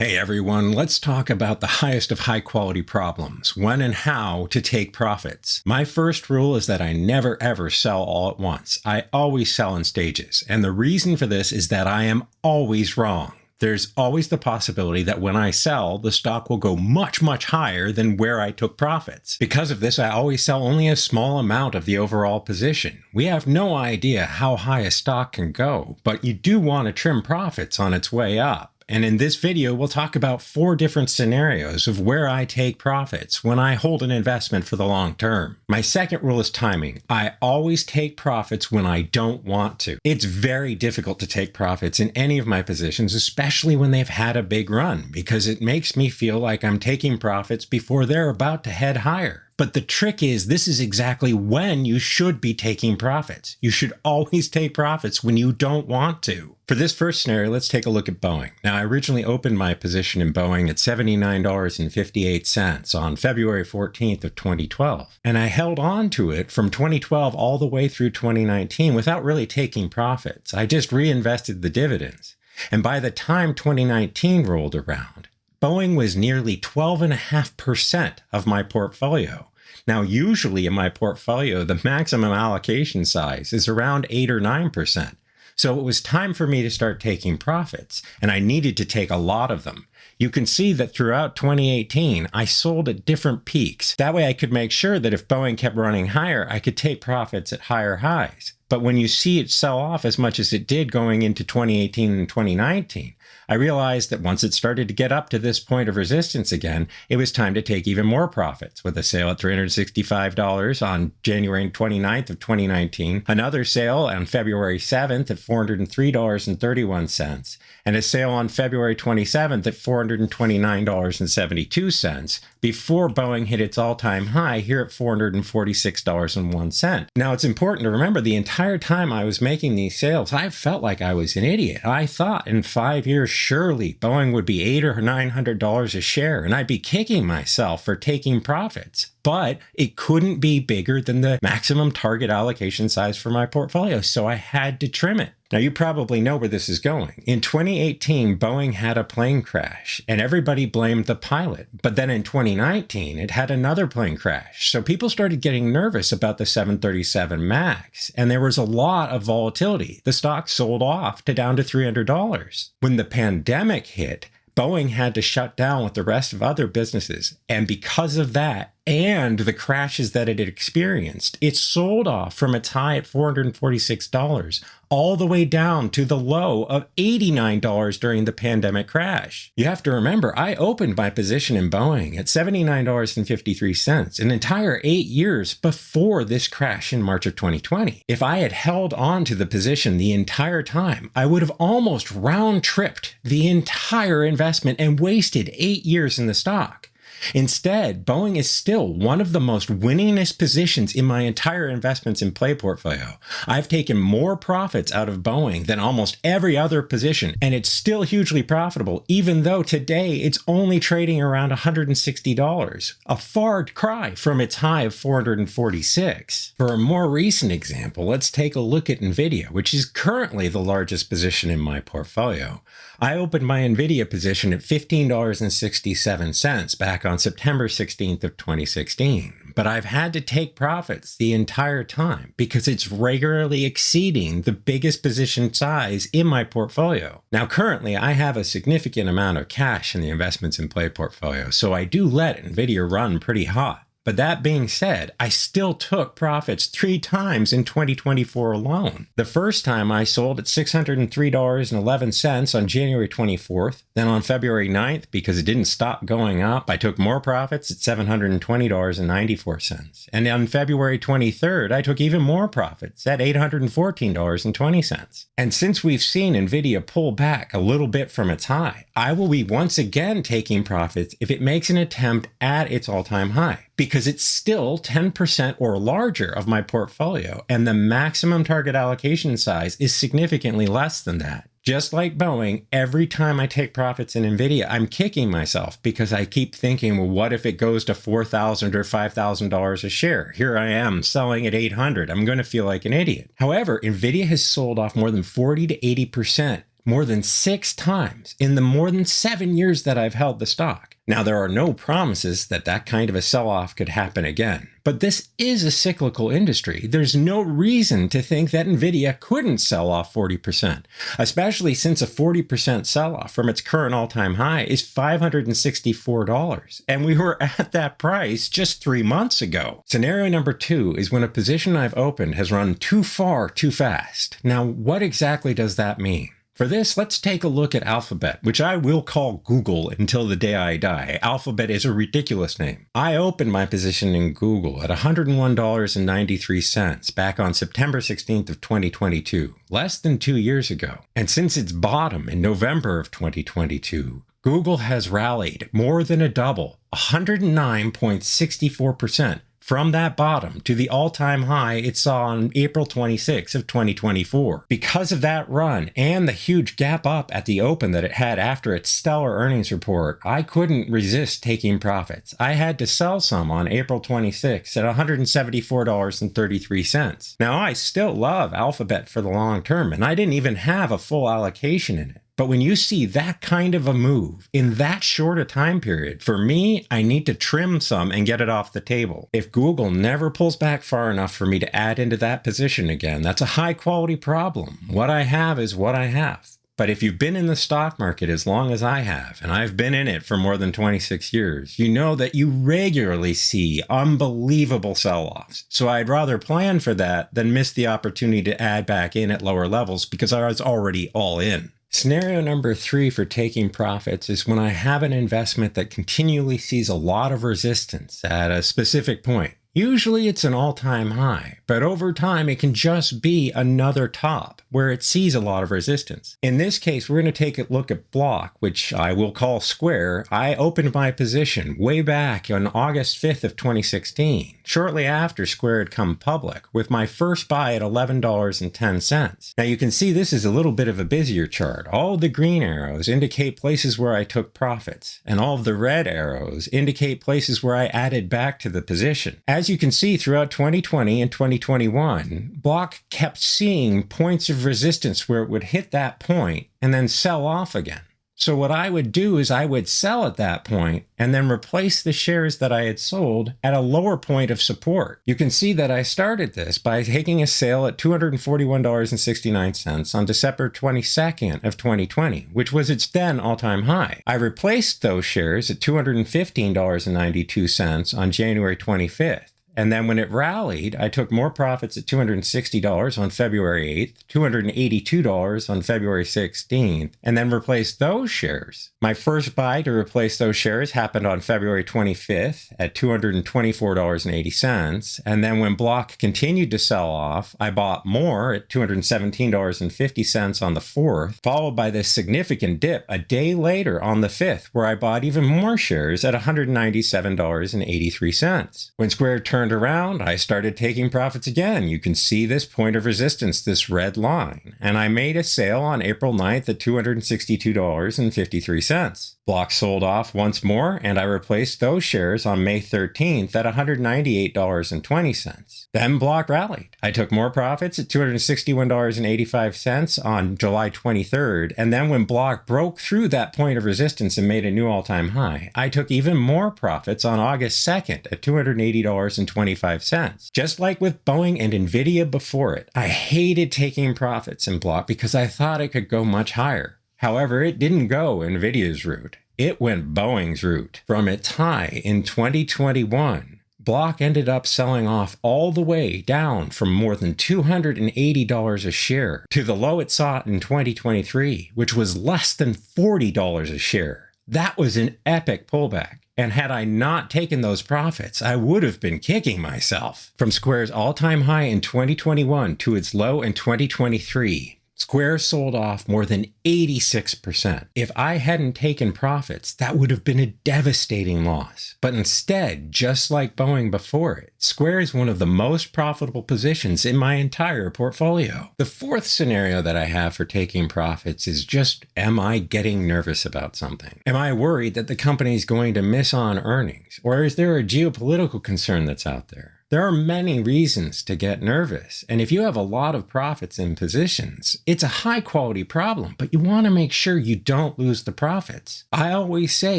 Hey everyone, let's talk about the highest of high quality problems, when and how to take profits. My first rule is that I never ever sell all at once. I always sell in stages, and the reason for this is that I am always wrong. There's always the possibility that when I sell, the stock will go much, much higher than where I took profits. Because of this, I always sell only a small amount of the overall position. We have no idea how high a stock can go, but you do want to trim profits on its way up. And in this video, we'll talk about 4 different scenarios of where I take profits when I hold an investment for the long term. My second rule is timing. I always take profits when I don't want to. It's very difficult to take profits in any of my positions, especially when they've had a big run, because it makes me feel like I'm taking profits before they're about to head higher. But the trick is, this is exactly when you should be taking profits. You should always take profits when you don't want to. For this first scenario, let's take a look at Boeing. Now, I originally opened my position in Boeing at $79.58 on February 14th of 2012. And I held on to it from 2012 all the way through 2019 without really taking profits. I just reinvested the dividends. And by the time 2019 rolled around, Boeing was nearly 12.5% of my portfolio. Now, usually in my portfolio, the maximum allocation size is around 8 or 9%. So it was time for me to start taking profits, and I needed to take a lot of them. You can see that throughout 2018, I sold at different peaks. That way I could make sure that if Boeing kept running higher, I could take profits at higher highs. But when you see it sell off as much as it did going into 2018 and 2019, I realized that once it started to get up to this point of resistance again, it was time to take even more profits, with a sale at $365 on January 29th of 2019, another sale on February 7th at $403.31, and a sale on February 27th at $429.72, before Boeing hit its all-time high here at $446.01. Now, it's important to remember the entire time I was making these sales, I felt like I was an idiot. I thought in 5 years, surely Boeing would be $800 or $900 a share, and I'd be kicking myself for taking profits. But it couldn't be bigger than the maximum target allocation size for my portfolio, so I had to trim it. Now, you probably know where this is going. In 2018, Boeing had a plane crash, and everybody blamed the pilot. But then in 2019, it had another plane crash. So people started getting nervous about the 737 MAX, and there was a lot of volatility. The stock sold off to down to $300. When the pandemic hit, Boeing had to shut down with the rest of other businesses. And because of that, and the crashes that it had experienced, it sold off from its high at $446 all the way down to the low of $89 during the pandemic crash. You have to remember, I opened my position in Boeing at $79.53, an entire 8 years before this crash in March of 2020. If I had held on to the position the entire time, I would have almost round-tripped the entire investment and wasted 8 years in the stock. Instead, Boeing is still one of the most winningest positions in my entire investments in play portfolio. I've taken more profits out of Boeing than almost every other position, and it's still hugely profitable, even though today it's only trading around $160, a far cry from its high of $446. For a more recent example, let's take a look at Nvidia, which is currently the largest position in my portfolio. I opened my Nvidia position at $15.67 back on September 16th of 2016, but I've had to take profits the entire time because it's regularly exceeding the biggest position size in my portfolio. Now, currently, I have a significant amount of cash in the investments in play portfolio, so I do let Nvidia run pretty hot. But that being said, I still took profits 3 times in 2024 alone. The first time I sold at $603.11 on January 24th. Then on February 9th, because it didn't stop going up, I took more profits at $720.94. And on February 23rd, I took even more profits at $814.20. And since we've seen Nvidia pull back a little bit from its high, I will be once again taking profits if it makes an attempt at its all-time high, because it's still 10% or larger of my portfolio, and the maximum target allocation size is significantly less than that. Just like Boeing, every time I take profits in Nvidia, I'm kicking myself because I keep thinking, well, what if it goes to $4,000 or $5,000 a share? Here I am selling at $800. I'm going to feel like an idiot. However, Nvidia has sold off more than 40 to 80% more than 6 times in the more than 7 years that I've held the stock. Now, there are no promises that that kind of a sell-off could happen again, but this is a cyclical industry. There's no reason to think that Nvidia couldn't sell off 40%, especially since a 40% sell-off from its current all-time high is $564, and we were at that price just 3 months ago. Scenario number 2 is when a position I've opened has run too far too fast. Now, what exactly does that mean? For this, let's take a look at Alphabet, which I will call Google until the day I die. Alphabet is a ridiculous name. I opened my position in Google at $101.93 back on September 16th of 2022, less than 2 years ago. And since its bottom in November of 2022, Google has rallied more than a double, 109.64%. from that bottom to the all-time high it saw on April 26 of 2024. Because of that run and the huge gap up at the open that it had after its stellar earnings report, I couldn't resist taking profits. I had to sell some on April 26 at $174.33. Now, I still love Alphabet for the long term, and I didn't even have a full allocation in it. But when you see that kind of a move in that short a time period, for me, I need to trim some and get it off the table. If Google never pulls back far enough for me to add into that position again, that's a high quality problem. What I have is what I have. But if you've been in the stock market as long as I have, and I've been in it for more than 26 years, you know that you regularly see unbelievable sell-offs. So I'd rather plan for that than miss the opportunity to add back in at lower levels because I was already all in. Scenario number 3 for taking profits is when I have an investment that continually sees a lot of resistance at a specific point. Usually it's an all-time high, but over time it can just be another top where it sees a lot of resistance. In this case, we're going to take a look at Block, which I will call Square. I opened my position way back on August 5th of 2016, shortly after Square had come public, with my first buy at $11.10. Now you can see this is a little bit of a busier chart. All of the green arrows indicate places where I took profits, and all of the red arrows indicate places where I added back to the position. As you can see, throughout 2020 and 2021, Block kept seeing points of resistance where it would hit that point and then sell off again. So what I would do is I would sell at that point and then replace the shares that I had sold at a lower point of support. You can see that I started this by taking a sale at $241.69 on December 22nd of 2020, which was its then all-time high. I replaced those shares at $215.92 on January 25th. And then when it rallied, I took more profits at $260 on February 8th, $282 on February 16th, and then replaced those shares. My first buy to replace those shares happened on February 25th at $224.80. And then when Block continued to sell off, I bought more at $217.50 on the 4th, followed by this significant dip a day later on the 5th, where I bought even more shares at $197.83. When Square turned around, I started taking profits again. You can see this point of resistance, this red line. And I made a sale on April 9th at $262.53. Block sold off once more, and I replaced those shares on May 13th at $198.20. Then Block rallied. I took more profits at $261.85 on July 23rd, and then when Block broke through that point of resistance and made a new all-time high, I took even more profits on August 2nd at $280.25. Just like with Boeing and Nvidia before it, I hated taking profits in Block because I thought it could go much higher. However, it didn't go Nvidia's route. It went Boeing's route. From its high in 2021, Block ended up selling off all the way down from more than $280 a share to the low it saw in 2023, which was less than $40 a share. That was an epic pullback. And had I not taken those profits, I would have been kicking myself. From Square's all-time high in 2021 to its low in 2023, Square sold off more than 86%. If I hadn't taken profits, that would have been a devastating loss. But instead, just like Boeing before it, Square is one of the most profitable positions in my entire portfolio. The fourth scenario that I have for taking profits is just, am I getting nervous about something? Am I worried that the company is going to miss on earnings? Or is there a geopolitical concern that's out there? There are many reasons to get nervous, and if you have a lot of profits in positions, it's a high quality problem, but you want to make sure you don't lose the profits. I always say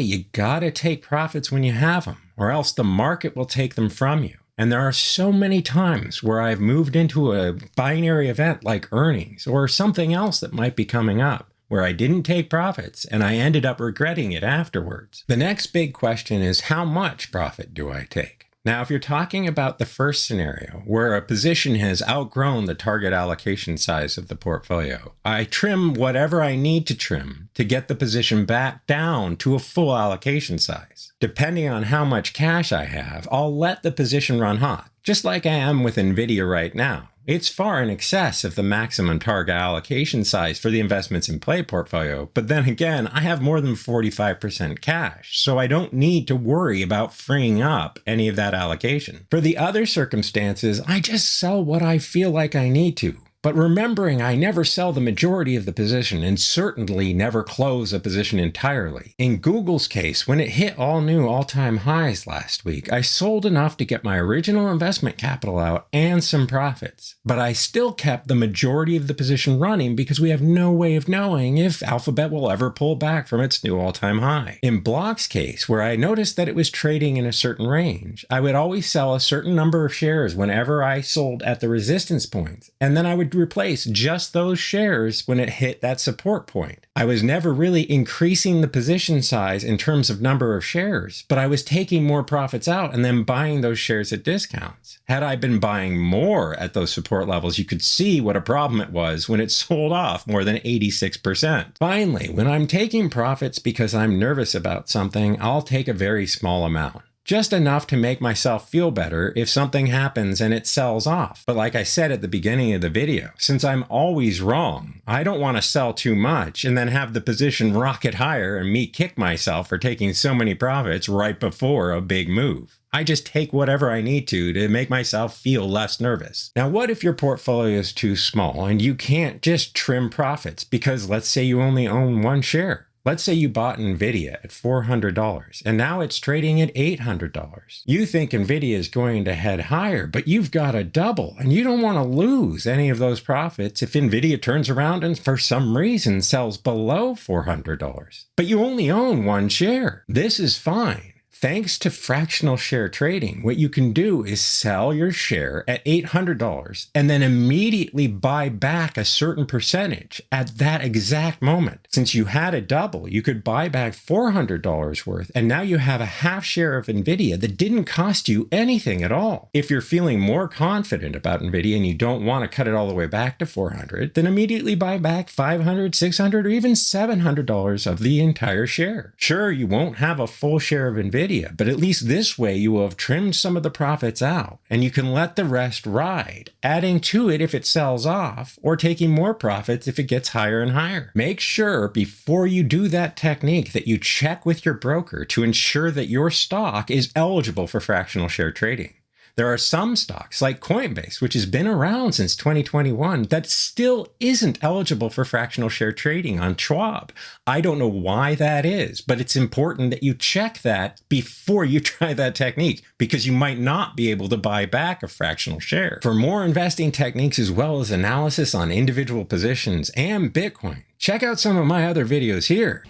you gotta take profits when you have them, or else the market will take them from you. And there are so many times where I've moved into a binary event like earnings or something else that might be coming up, where I didn't take profits and I ended up regretting it afterwards. The next big question is, how much profit do I take? Now, if you're talking about the first scenario, where a position has outgrown the target allocation size of the portfolio, I trim whatever I need to trim to get the position back down to a full allocation size. Depending on how much cash I have, I'll let the position run hot, just like I am with Nvidia right now. It's far in excess of the maximum target allocation size for the investments in play portfolio, but then again, I have more than 45% cash, so I don't need to worry about freeing up any of that allocation. For the other circumstances, I just sell what I feel like I need to. But remembering I never sell the majority of the position and certainly never close a position entirely. In Google's case, when it hit all new all-time highs last week, I sold enough to get my original investment capital out and some profits. But I still kept the majority of the position running because we have no way of knowing if Alphabet will ever pull back from its new all-time high. In Block's case, where I noticed that it was trading in a certain range, I would always sell a certain number of shares whenever I sold at the resistance points, and then I would replace just those shares when it hit that support point. I was never really increasing the position size in terms of number of shares, but I was taking more profits out and then buying those shares at discounts. Had I been buying more at those support levels, you could see what a problem it was when it sold off more than 86%. Finally, when I'm taking profits because I'm nervous about something, I'll take a very small amount. Just enough to make myself feel better if something happens and it sells off. But like I said at the beginning of the video, since I'm always wrong, I don't want to sell too much and then have the position rocket higher and me kick myself for taking so many profits right before a big move. I just take whatever I need to make myself feel less nervous. Now, what if your portfolio is too small and you can't just trim profits because let's say you only own one share? Let's say you bought Nvidia at $400 and now it's trading at $800. You think Nvidia is going to head higher, but you've got a double and you don't want to lose any of those profits if Nvidia turns around and for some reason sells below $400. But you only own one share. This is fine. Thanks to fractional share trading, what you can do is sell your share at $800 and then immediately buy back a certain percentage at that exact moment. Since you had a double, you could buy back $400 worth, and now you have a half share of Nvidia that didn't cost you anything at all. If you're feeling more confident about Nvidia and you don't want to cut it all the way back to $400, then immediately buy back $500, $600, or even $700 of the entire share. Sure, you won't have a full share of Nvidia, but at least this way you will have trimmed some of the profits out and you can let the rest ride, adding to it if it sells off or taking more profits if it gets higher and higher. Make sure before you do that technique that you check with your broker to ensure that your stock is eligible for fractional share trading. There are some stocks like Coinbase, which has been around since 2021, that still isn't eligible for fractional share trading on Schwab. I don't know why that is, but it's important that you check that before you try that technique because you might not be able to buy back a fractional share. For more investing techniques as well as analysis on individual positions and Bitcoin, check out some of my other videos here.